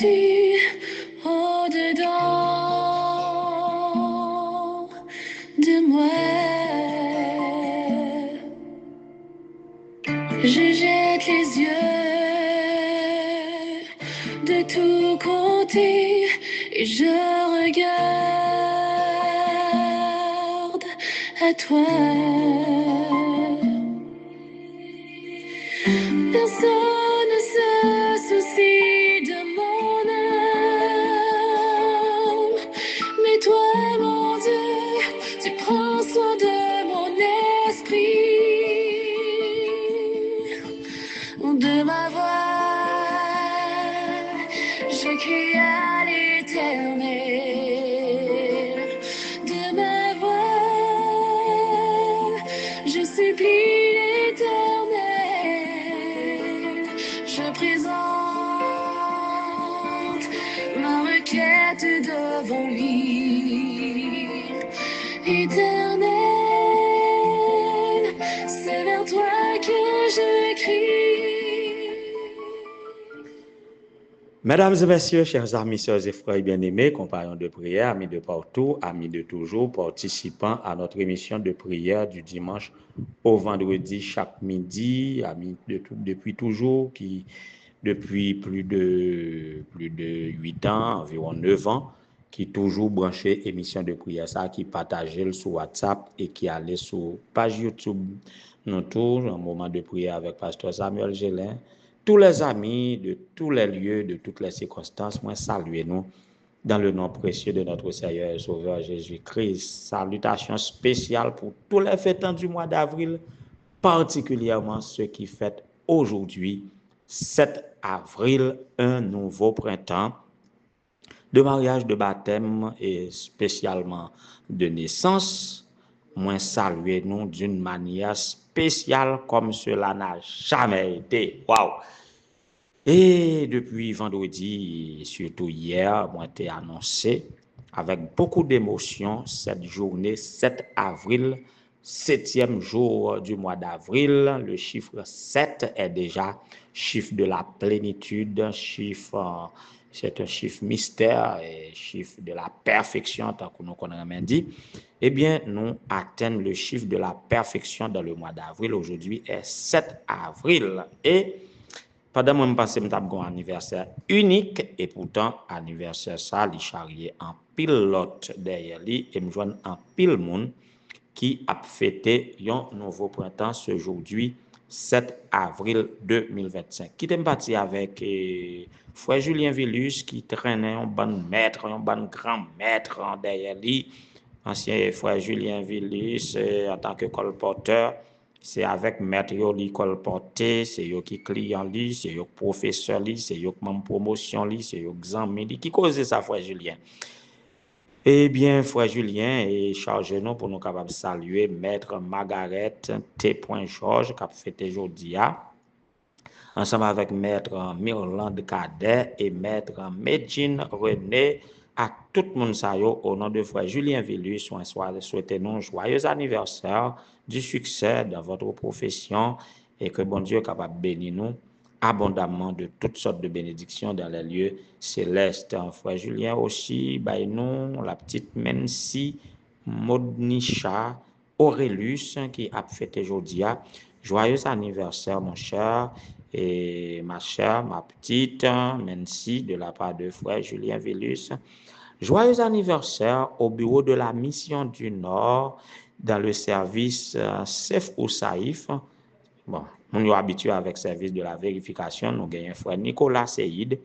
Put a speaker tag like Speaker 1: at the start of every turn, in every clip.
Speaker 1: tu au-dedans de moi. Je jette les yeux de tous côtés et je regarde à toi. Personne ne se soucie de mon âme, mais toi, mon Dieu, tu prends soin de mon esprit, de ma voix. Je crie à l'Éternel, de ma voix. Je supplie l'Éternel. Je présente ma requête devant lui. Éternel, c'est vers toi que je crie.
Speaker 2: Mesdames et messieurs, chers amis, sœurs et frères bien-aimés, compagnons de prière, amis de partout, amis de toujours, participants à notre émission de prière du dimanche au vendredi chaque midi, amis de tout, depuis toujours, qui depuis plus de 8 ans, environ 9 ans, qui toujours branché émission de prière, ça, qui partageait sur WhatsApp et qui allait sur page YouTube. Nous tous, un moment de prière avec Pasteur Samuel Gélin. Tous les amis de tous les lieux, de toutes les circonstances, moi saluez-nous dans le nom précieux de notre Seigneur et Sauveur Jésus-Christ. Salutations spéciales pour tous les fêtants du mois d'avril, particulièrement ceux qui fêtent aujourd'hui, 7 avril, un nouveau printemps de mariage, de baptême et spécialement de naissance. Moi saluez-nous d'une manière spéciale comme cela n'a jamais été. Waouh! Et depuis vendredi, surtout hier, moi t'ai annoncé avec beaucoup d'émotion cette journée 7 avril, 7e jour du mois d'avril. Le chiffre 7 est déjà chiffre de la plénitude, c'est un chiffre mystère et chiffre de la perfection, tant que nous connaissons dit. Eh bien, nous atteignons le chiffre de la perfection dans le mois d'avril. Aujourd'hui est 7 avril. Et pendant que je passe un anniversaire unique, et pourtant, anniversaire ça, il charrié en pilote derrière lui, et me joindre en pile monde qui a fêté un nouveau printemps ce aujourd'hui, 7 avril 2025. Qui t'aime parti avec frère Julien Villus qui traînait un bon maître, un bon grand maître derrière lui, ancien frère Julien Villus en tant que colporteur. C'est avec maître li colporté, c'est yo qui client li, c'est yo professeur li, c'est yo même promotion li, c'est yo examen li qui cause ça frère Julien. Eh bien, frère Julien, et chargez-nous pour nous capables de saluer maître Margaret T. Georges, qui a fêté aujourd'hui, ensemble avec maître Mirland Cadet et maître Medjine René, à tout le monde au nom de frère Julien Villus, souhaitez-nous joyeux anniversaire, du succès dans votre profession et que bon Dieu est capable de bénir nous abondamment de toutes sortes de bénédictions dans les lieux célestes. Frère Julien aussi, bah, nous, la petite Mensi Modnisha Aurelius qui a fêté aujourd'hui. Joyeux anniversaire, mon cher, et ma chère, ma petite Mensi, de la part de frère Julien Villus. Joyeux anniversaire au bureau de la mission du Nord dans le service Sef ou Saïf. Bon, on est habitué avec le service de la vérification. Nous avons un frère Nicolas Seyid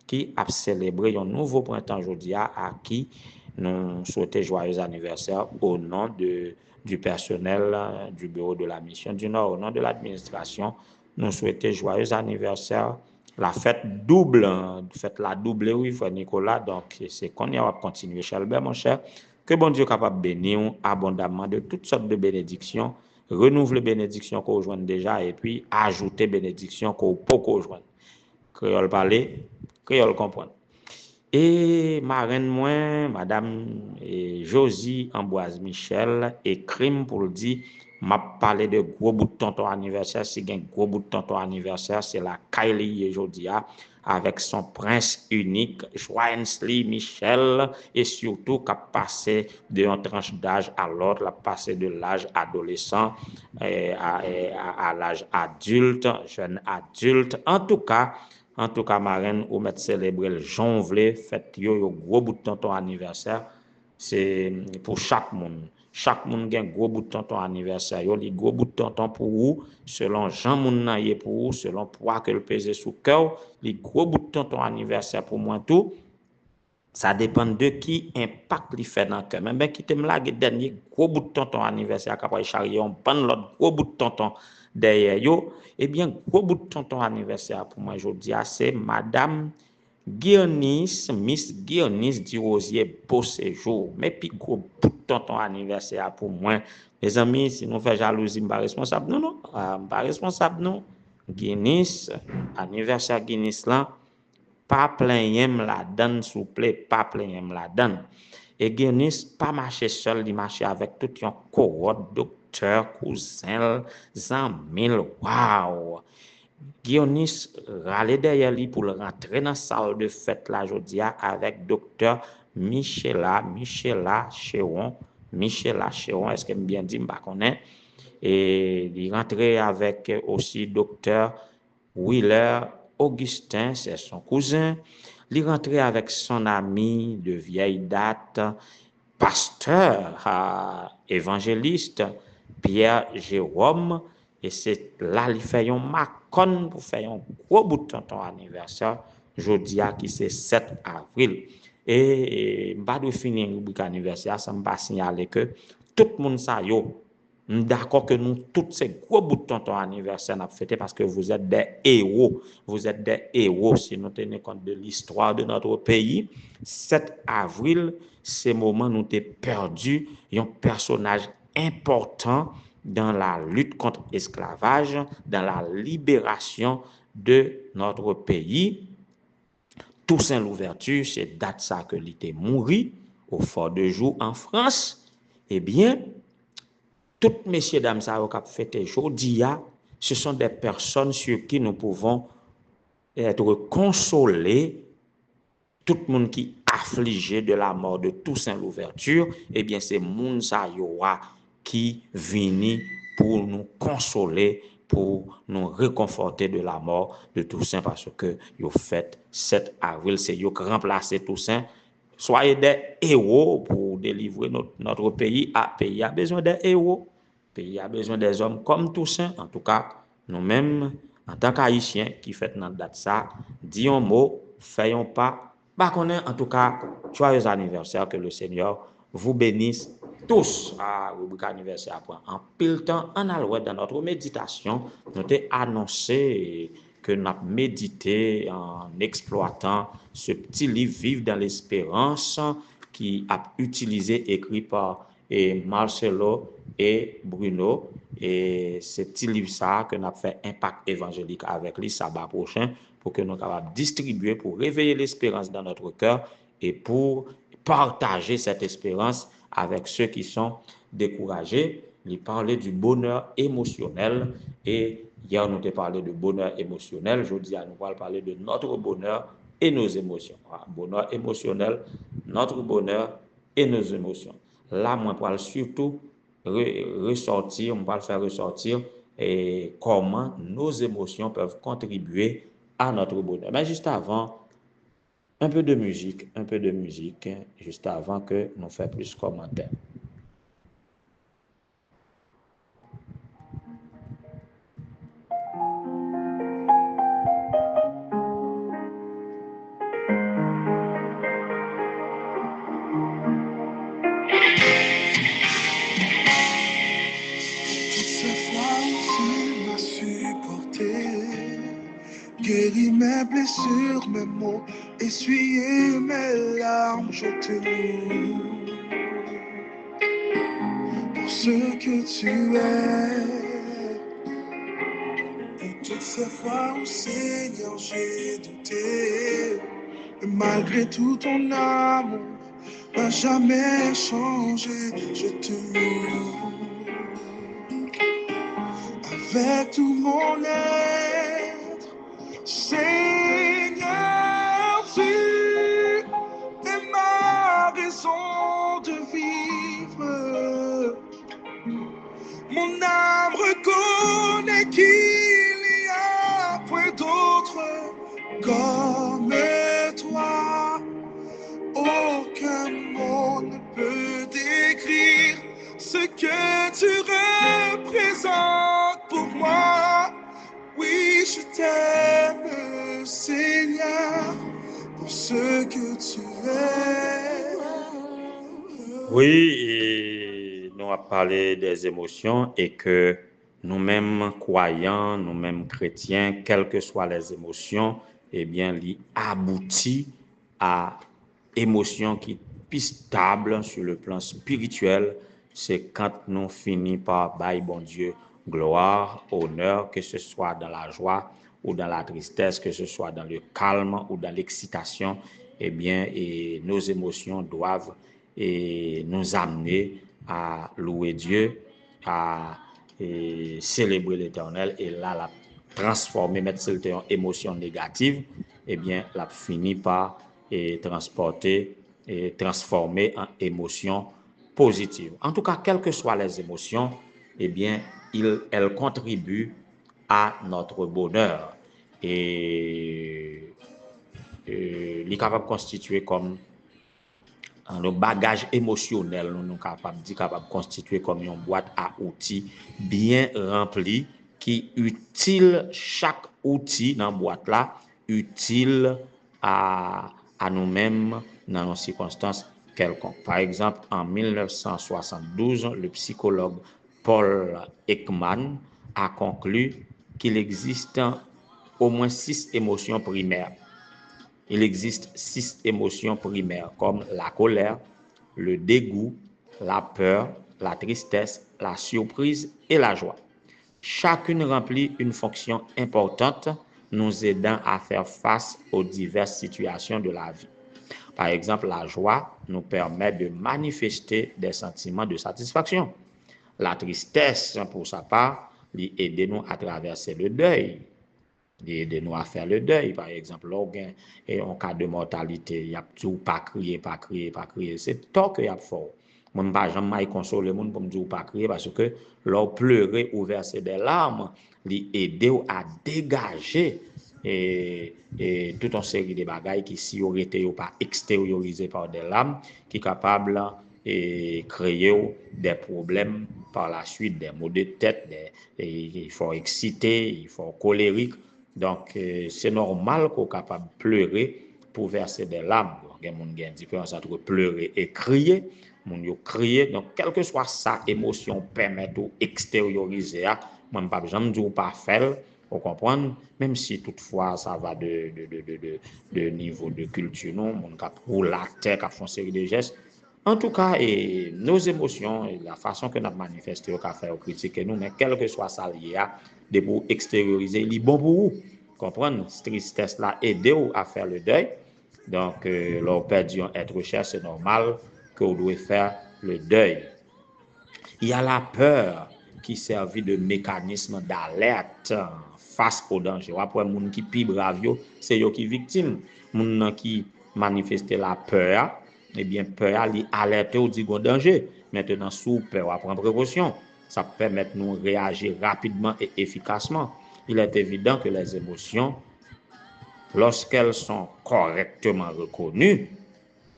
Speaker 2: qui a célébré un nouveau printemps aujourd'hui à qui nous souhaitons joyeux anniversaire au nom du personnel du bureau de la mission du Nord, au nom de l'administration. Nous souhaitons joyeux anniversaire. La fête double, fête la double, oui, frère Nicolas. Donc, c'est qu'on y va continuer, Chalbert, mon cher. Que bon Dieu capable de bénir abondamment de toutes sortes de bénédictions. Renouveler bénédiction qu'on rejoint déjà et puis ajouter bénédiction qu'on peut rejoindre. Créole parler, créole comprendre. Et marraine moi, madame Josie Amboise Michel, écrit pour le dire m'a parlé de gros bout de tonton anniversaire. Si un gros bout de tonton anniversaire, c'est la Kylie aujourd'hui avec son prince unique, Joansley Michel, et surtout qui a passé d'une tranche d'âge à l'autre, a passé de l'âge adolescent à l'âge adulte, jeune adulte. En tout cas, marraine, ou mettre célébrer le jonglé, fête yo gros bout de tonton anniversaire. C'est pour chaque monde. Chaque monde a un gros bout de tonton anniversaire. Yo li gros bout de tonton pour vous, selon Jean moun nan yé pour vous, selon poids que le pèse sous cœur, les gros bout de tonton anniversaire pour moi tout. Ça dépend de qui impact li fait dans cœur. Même qui te me la dernier gros bout de tonton anniversaire capable charrier on prend l'autre gros bout de tonton derrière yo, eh bien gros bout de tonton anniversaire pour moi aujourd'hui c'est madame Guionis, Miss Guionis du Rosier beau séjour. Mais puis gros bout de tonton anniversaire pour moi. Les amis, si nous faisons jalousie, je ne suis pas responsable. Non, je ne suis pas responsable. Non. Guinness, anniversaire Guinness là, pas plein la donne, s'il vous plaît, pas plein la donne. Et Guinness, pas marcher seul, il marcher avec tout un cohorte, docteur, cousin, amis, waouh. Guionis râlait derrière lui pour rentrer dans la salle de fête la jodia avec docteur Michela Chéron. Est-ce que bien dit, je ne connais. Et il rentrait avec aussi docteur Wheeler Augustin, c'est son cousin. Il rentrait avec son ami de vieille date, pasteur, évangéliste, Pierre Jérôme. Et c'est là qu'il fait un macon pour faire un gros bout de tonton anniversaire, jeudi qui c'est 7 avril. Et je vais finir le rubrique anniversaire, ça me va signaler que tout le monde ça yo. D'accord que nous, tous ces gros bouts de tonton anniversaire, nous fêté parce que vous êtes des héros. Vous êtes des héros si nous tenons compte de l'histoire de notre pays. 7 avril, c'est le moment où nous avons perdu un personnage important dans la lutte contre l'esclavage, dans la libération de notre pays. Toussaint Louverture, c'est date ça que il était mort au Fort de Joux en France. Eh bien, toutes messieurs, dames, ça a fêté aujourd'hui, ce sont des personnes sur qui nous pouvons être consolés. Tout le monde qui est affligé de la mort de Toussaint Louverture, eh bien, c'est moun sa yoa qui vient pour nous consoler, pour nous réconforter de la mort de Toussaint, parce que yo fait 7 avril, c'est yo qui remplacé Toussaint. Soyez des héros pour délivrer notre pays. Le pays a besoin des héros. Le pays a besoin des hommes comme Toussaint. En tout cas, nous-mêmes, en tant qu'Haïtiens qui fêtent notre date ça, disons un mot, faisons pas. En tout cas, joyeux anniversaire, que le Seigneur vous bénisse tous. Rubrique anniversaire. En pile temps, en alloué dans notre méditation, nous avons annoncé que nous avons médité en exploitant ce petit livre Vivre dans l'espérance qui a utilisé, écrit par Marcelo et Bruno. Et ce petit livre ça que nous avons fait impact évangélique avec lui sabbat prochain pour que nous capables distribuer, pour réveiller l'espérance dans notre cœur et pour partager cette espérance avec ceux qui sont découragés. Il parlait du bonheur émotionnel et hier nous avons parlé de bonheur émotionnel. Aujourd'hui, nous allons parler de notre bonheur et nos émotions. Bonheur émotionnel, notre bonheur et nos émotions. Là, moi, je vais surtout ressortir, on va le faire ressortir et comment nos émotions peuvent contribuer à notre bonheur. Mais juste avant, un peu de musique, juste avant que nous fassions plus de commentaires.
Speaker 3: Guéris mes blessures, mes maux, essuyer mes larmes, je te loue. Pour ce que tu es. Et toutes ces fois où Seigneur j'ai douté, et malgré tout ton amour n'a jamais changé, je te loue. avec tout mon être. Seigneur, tu es ma raison de vivre. Mon âme reconnaît qu'il n'y a point d'autre comme toi. Aucun mot ne peut décrire ce que tu représentes pour moi. Oui, je t'aime, Seigneur, pour ce que tu es.
Speaker 2: Oui, et nous avons parlé des émotions et que nous-mêmes croyants, nous-mêmes chrétiens, quelles que soient les émotions, eh bien, ils aboutissent à émotions qui sont stables sur le plan spirituel. C'est quand nous finissons par bailler bon Dieu gloire, honneur, que ce soit dans la joie ou dans la tristesse, que ce soit dans le calme ou dans l'excitation, eh bien, et nos émotions doivent nous amener à louer Dieu, à célébrer l'Éternel, et là, la transformer, mettre cette émotion négative, eh bien, la finit par transporter et transformer en émotion positive. En tout cas, quelles que soient les émotions, eh bien, elles contribuent à notre bonheur et il est capable de constituer comme le bagage émotionnel, nous sommes capables de constituer comme une boîte à outils bien remplie qui utile chaque outil dans la boîte là, utile à nous-mêmes dans nos circonstances quelconques. Par exemple, en 1972, le psychologue Paul Ekman a conclu qu'il existe au moins 6 émotions primaires. Il existe 6 émotions primaires comme la colère, le dégoût, la peur, la tristesse, la surprise et la joie. Chacune remplit une fonction importante, nous aidant à faire face aux diverses situations de la vie. Par exemple, la joie nous permet de manifester des sentiments de satisfaction. La tristesse, pour sa part, aide-nous à traverser le deuil. De nous à faire le deuil, par exemple, et en cas de mortalité, il y a tout pas crier. C'est tant qu'il y a fort. Moi, je ne vais jamais consoler le monde pour me dire pas crier parce que leur pleurer ou verser des larmes, les aider à dégager toute une série de bagailles qui, si auraient été pas extériorisées par des larmes, qui sont capables de créer des problèmes par la suite, des maux de tête, il faut exciter, il faut colérique. Donc, c'est normal qu'on soit capable de pleurer pour verser des larmes. Il y a une différence entre pleurer et crier. Donc, quelle que soit sa émotion, permet de extérioriser. Moi, je ne peux pas dire pas faire, vous comprenez? Même si toutefois, ça va de niveau de culture, non, mon cap pour la terre, qui font une série de gestes. En tout cas, nos émotions, la façon que nous manifestons, qu'on fait critiquer nous, mais quel que soit ça lié de pour extérioriser, il est bon pour vous. Comprendre, cette tristesse-là, aider à faire le deuil. Donc, leur perdu un être cher, c'est normal que vous devez faire le deuil. Il y a la peur qui servit de mécanisme d'alerte face au danger. Après, les gens qui sont braves, c'est eux qui sont victimes. Les gens qui manifestent la peur, eh bien, peur, ils alertent au danger. Maintenant, sous peur, on prend précaution. Ça permet de nous réagir rapidement et efficacement. Il est évident que les émotions, lorsqu'elles sont correctement reconnues,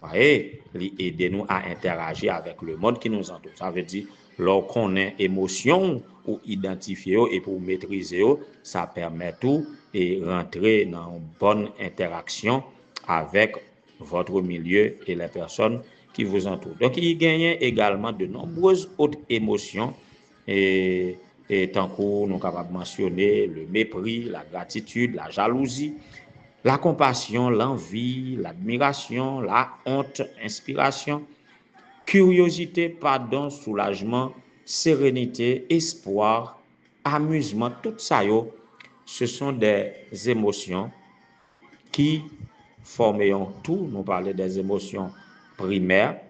Speaker 2: voyez, aidez-nous à interagir avec le monde qui nous entoure. Ça veut dire, lorsqu'on a émotion ou identifier et pour maîtriser, ça permet tout et rentrer dans une bonne interaction avec votre milieu et les personnes qui vous entourent. Donc, il gagne également de nombreuses autres émotions et tant que nous sommes capables de mentionner le mépris, la gratitude, la jalousie, la compassion, l'envie, l'admiration, la honte, inspiration, curiosité, pardon, soulagement, sérénité, espoir, amusement, tout ça, ce sont des émotions qui forment tout. Nous parlons des émotions primaires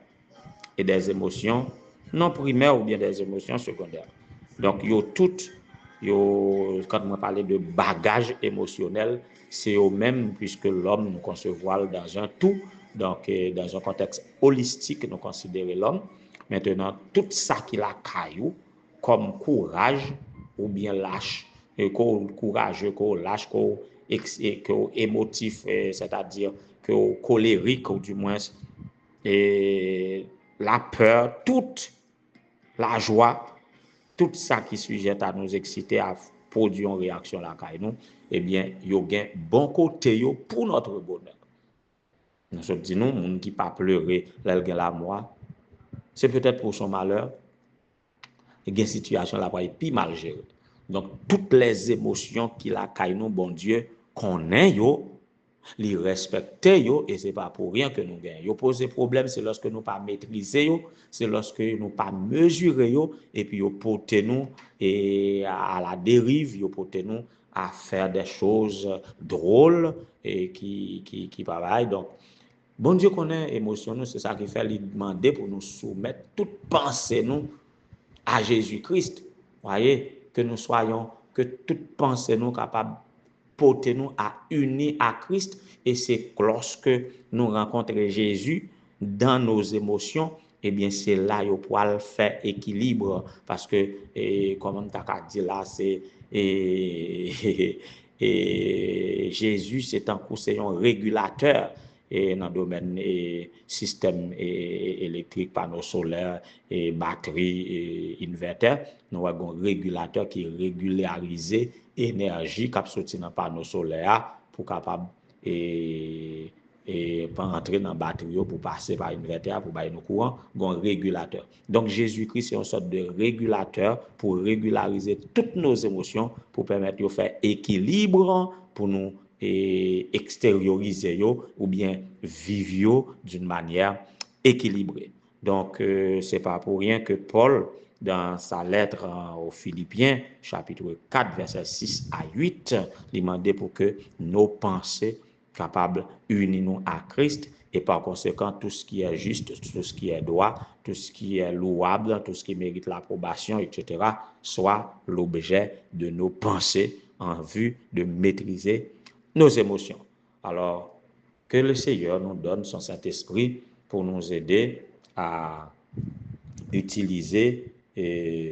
Speaker 2: et des émotions non primaires ou bien des émotions secondaires. Donc, toutes quand on parle de bagage émotionnel, c'est au même puisque l'homme nous concevoir dans un tout, donc dans un contexte holistique, nous considérer l'homme. Maintenant, tout ça qu'il a caillou comme courage ou bien lâche, courageux, lâche, émotif, c'est-à-dire colérique ou du moins, et la peur, toute la joie, tout ça qui sujette à nous exciter, à produire une réaction là, nous, eh bien, il y a un bon côté pour notre bonheur. Nous sommes dit, nous, monde qui pas pleurer, la moi, c'est peut-être pour son malheur, et une situation là va être plus mal gérée. Donc, toutes les émotions qu'il a caillé nous, bon Dieu, connaît yo, les respecter yo, et c'est pas pour rien que nous gagnons. Yo poser problème, c'est lorsque nous pas maîtriser yo, c'est lorsque nous pas mesurer yo, et puis yo porter nous et à la dérive, yo porter nous à faire des choses drôles et qui pareil. Donc, bon Dieu connaît émotion nous, c'est ça qui fait lui demander pour nous soumettre toute pensée nous à Jésus-Christ. Voyez, que nous soyons, que toute pensée nous capable porter nous à unir à Christ, et c'est lorsque nous rencontrons Jésus dans nos émotions, eh bien c'est là qu'on pourra faire équilibre, parce que comme on t'a dit là, c'est Jésus c'est un régulateur et dans le domaine système électrique, panneaux solaires, et batterie, et inverter, nous avons un régulateur qui régularise énergie qui sorti dans panneau solaire pour capable et pas entrer dans batterie pour passer par inverter pour bailler nos courants, un régulateur. Donc Jésus-Christ est une sorte de régulateur pour régulariser toutes nos émotions, pour permettre de faire équilibre pour nous extérioriser ou bien vivre d'une manière équilibrée. Donc c'est pas pour rien que Paul, dans sa lettre aux Philippiens, chapitre 4, versets 6 à 8, il demandait pour que nos pensées capables unir nous à Christ, et par conséquent, tout ce qui est juste, tout ce qui est droit, tout ce qui est louable, tout ce qui mérite l'approbation, etc., soit l'objet de nos pensées en vue de maîtriser nos émotions. Alors, que le Seigneur nous donne son Saint-Esprit pour nous aider à utiliser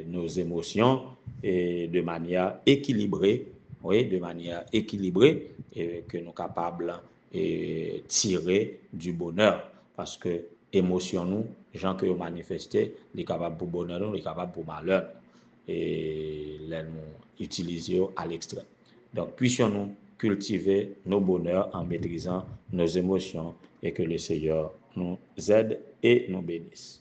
Speaker 2: nos émotions de manière équilibrée, oui, de manière équilibrée, et que nous sommes capables de tirer du bonheur, parce que émotion nous, gens que nous manifestés, les capables pour bonheur, nous, les capables pour malheur, et les nous utiliser à l'extrême. Donc, puissions-nous cultiver nos bonheurs en maîtrisant nos émotions, et que le Seigneur nous aide et nous bénisse.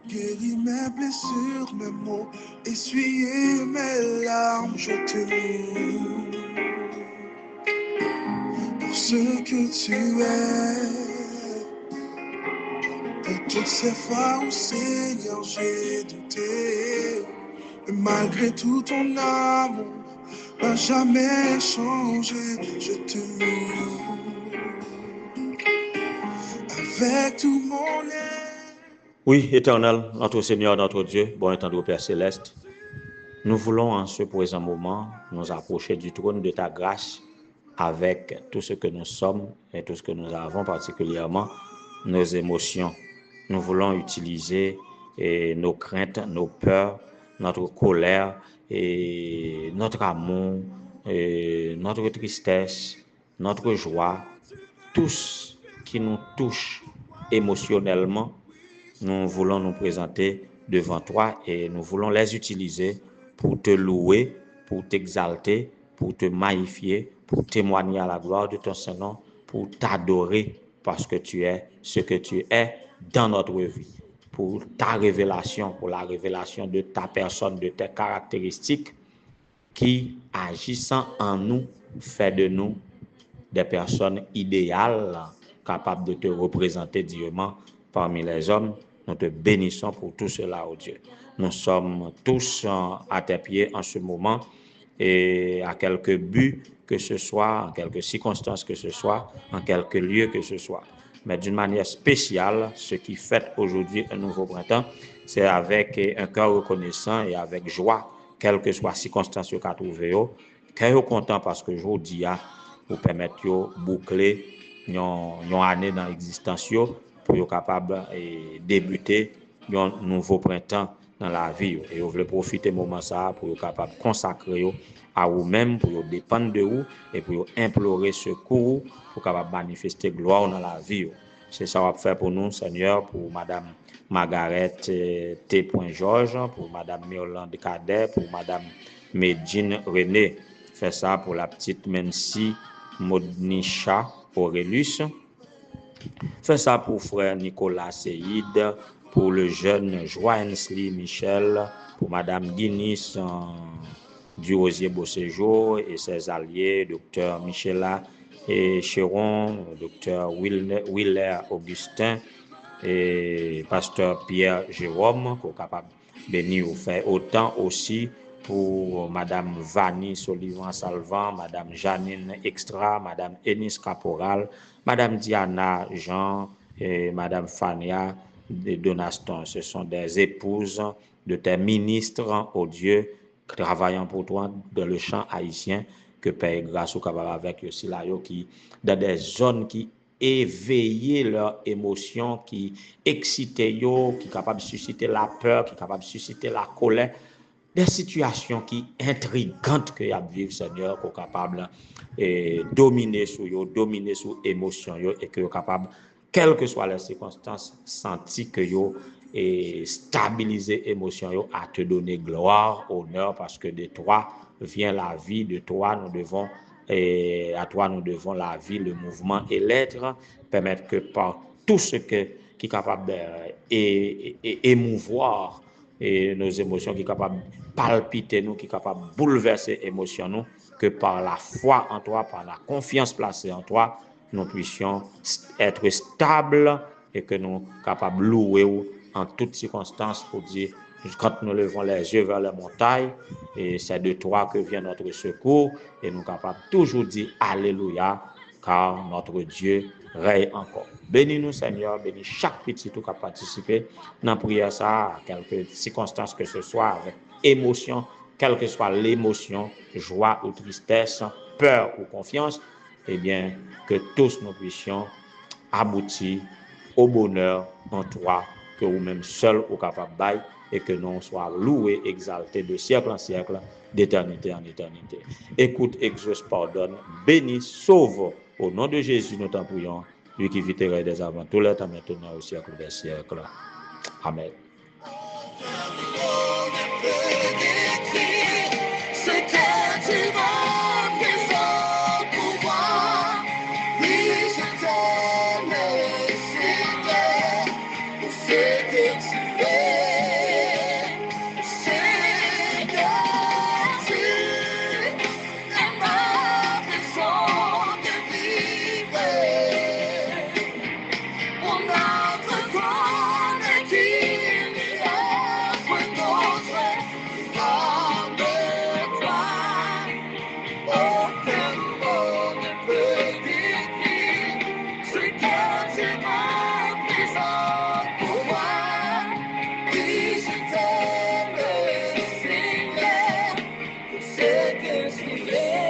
Speaker 3: Guéris mes blessures, mes maux, essuyer mes larmes, je te loue. Pour ce que tu es, pour toutes ces fois où Seigneur j'ai douté, et malgré tout ton amour n'a jamais changé, je te loue. Avec tout mon être.
Speaker 2: Oui, éternel, notre Seigneur, notre Dieu, bon et tendre Père Céleste, nous voulons en ce présent moment nous approcher du trône de ta grâce avec tout ce que nous sommes et tout ce que nous avons, particulièrement nos émotions. Nous voulons utiliser nos craintes, nos peurs, notre colère, et notre amour, et notre tristesse, notre joie, tout ce qui nous touche émotionnellement. Nous voulons nous présenter devant toi et nous voulons les utiliser pour te louer, pour t'exalter, pour te magnifier, pour témoigner à la gloire de ton Saint-Nom, pour t'adorer parce que tu es ce que tu es dans notre vie, pour ta révélation, pour la révélation de ta personne, de tes caractéristiques qui, agissant en nous, fait de nous des personnes idéales capables de te représenter dignement parmi les hommes. Nous te bénissons pour tout cela, oh Dieu. Nous sommes tous à tes pieds en ce moment et à quelque but que ce soit, en quelque circonstance que ce soit, en quelque lieu que ce soit. Mais d'une manière spéciale, ce qui fête aujourd'hui un nouveau printemps, c'est avec un cœur reconnaissant et avec joie, quelle que soit la circonstance qu'a trouvé, cœur content parce que je dis pour permettre de boucler une année dans l'existence pour être capable de débuter un nouveau printemps dans la vie. Et vous voulez profiter de moment ça pour être capable de consacrer à vous-même, pour dépendre de vous et pour implorer secours pour capable manifester gloire dans la vie. C'est ça qu'on va faire pour nous, Seigneur, pour Madame Margaret T. Georges, pour Madame Mirlande Cadet, pour Madame Medjine René. Fait ça pour la petite Mensi Modnisha Aurelius. Fait ça pour frère Nicolas Seyid, pour le jeune Joansley Michel, pour Madame Guinness du Rosier Beauséjour et ses alliés, Dr Michela et Chéron, Dr Willer Augustin et Pasteur Pierre Jérôme, qui est capable de bénir ou faire autant aussi pour Madame Vanny Solivan Salvan, Madame Janine Extra, Madame Enis Caporal, Madame Diana Jean et Madame Fania de Donaston. Ce sont des épouses de tes ministres, oh Dieu, travaillant pour toi dans le champ haïtien, que Père grâce au capable avec aussi là, qui dans des zones qui éveiller leurs émotions, qui exciter yo, qui capable de susciter la peur, qui capable de susciter la colère, des situations qui intrigantes que y a vivre Seigneur, qu'on capable dominer sur yo, dominer sur émotion yo et que yo capable quelles que soient les circonstances sentir que yo et stabiliser émotion yo à te donner gloire, honneur parce que de toi vient la vie, de toi nous devons et à toi nous devons la vie, le mouvement et l'être, permettre que par tout ce qui est capable d'émouvoir et nos émotions, qui est capable de palpiter nous, qui est capable de bouleverser les émotions nous, que par la foi en toi, par la confiance placée en toi, nous puissions être stables et que nous sommes capables de louer en toutes circonstances pour dire quand nous levons les yeux vers la montagne, et c'est de toi que vient notre secours, et nous sommes capables toujours dire Alléluia, car notre Dieu règne encore. Bénis-nous, Seigneur, bénis chaque petit qui a participé dans la prière, ça, à quelques circonstances que ce soit, avec émotion, quelle que soit l'émotion, joie ou tristesse, peur ou confiance, eh bien, que tous nous puissions aboutir au bonheur en toi, que vous-même seul au capable bail et que nous soyons loués, exaltés de siècle en siècle, d'éternité en éternité. Écoute, exauce, pardonne, bénis, sauve. Au nom de Jésus, nous t'en prions, lui qui vit et règne des avant tout le temps, maintenant au siècle des siècles. Amen.
Speaker 1: Yeah.